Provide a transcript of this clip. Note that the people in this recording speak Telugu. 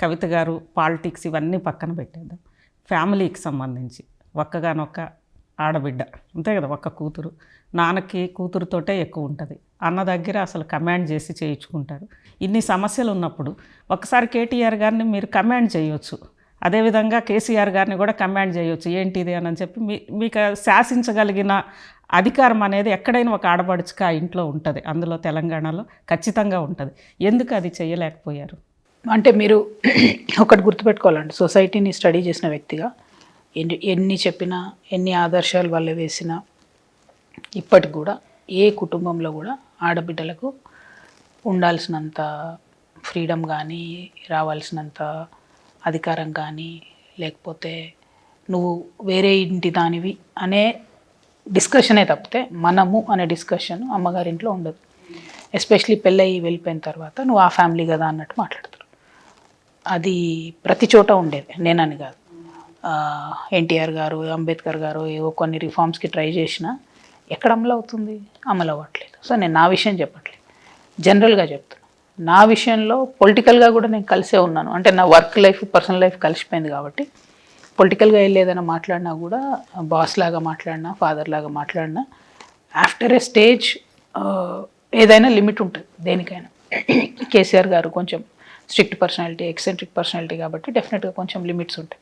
కవిత గారు పాలిటిక్స్ ఇవన్నీ పక్కన పెట్టేద్దాం. ఫ్యామిలీకి సంబంధించి ఒక్కగానొక్క ఆడబిడ్డ అంతే కదా, ఒక్క కూతురు. నాన్నకి కూతురుతోటే ఎక్కువ ఉంటుంది. అన్న దగ్గర అసలు కమాండ్ చేసి చేయించుకుంటారు. ఇన్ని సమస్యలు ఉన్నప్పుడు ఒకసారి కేటీఆర్ గారిని మీరు కమాండ్ చేయొచ్చు, అదేవిధంగా కేసీఆర్ గారిని కూడా కమాండ్ చేయొచ్చు. ఏంటిది అని చెప్పి మీకు శాసించగలిగిన అధికారం అనేది ఎక్కడైనా ఒక ఆడపడుచుక ఆ ఇంట్లో ఉంటుంది. అందులో తెలంగాణలో ఖచ్చితంగా ఉంటుంది. ఎందుకు అది చేయలేకపోయారు? అంటే మీరు ఒకటి గుర్తుపెట్టుకోవాలండి, సొసైటీని స్టడీ చేసిన వ్యక్తిగా ఎన్ని చెప్పినా ఎన్ని ఆదర్శాలు వాళ్ళు వేసినా ఇప్పటికి కూడా ఏ కుటుంబంలో కూడా ఆడబిడ్డలకు ఉండాల్సినంత ఫ్రీడమ్ కానీ, రావాల్సినంత అధికారం కానీ, లేకపోతే నువ్వు వేరే ఇంటి దానివి అనే డిస్కషనే తప్పితే మనము అనే డిస్కషన్ అమ్మగారింట్లో ఉండదు. ఎస్పెషలీ పెళ్ళయి వెళ్ళిపోయిన తర్వాత నువ్వు ఆ ఫ్యామిలీ కదా అన్నట్టు మాట్లాడతారు. అది ప్రతి చోట ఉండేది, నేనని కాదు. ఎన్టీఆర్ గారు, అంబేద్కర్ గారు ఏవో కొన్ని రిఫార్మ్స్కి ట్రై చేసినా ఎక్కడ అమలు అవుతుంది? అమలు అవ్వట్లేదు. సో నేను నా విషయం చెప్పట్లేదు, జనరల్గా చెప్తాను. నా విషయంలో పొలిటికల్గా కూడా నేను కలిసే ఉన్నాను. అంటే నా వర్క్ లైఫ్, పర్సనల్ లైఫ్ కలిసిపోయింది కాబట్టి పొలిటికల్గా వెళ్ళి ఏదైనా మాట్లాడినా కూడా బాస్ లాగా మాట్లాడినా, ఫాదర్ లాగా మాట్లాడినా ఆఫ్టర్ ఏ స్టేజ్ ఏదైనా లిమిట్ ఉంటుంది దేనికైనా. కేసీఆర్ గారు కొంచెం స్ట్రిక్ట్ పర్సనాలిటీ, ఎక్సెంట్రిక్ పర్సనాలిటీ కాబట్టి డెఫినెట్గా కొంచెం లిమిట్స్ ఉంటాయి.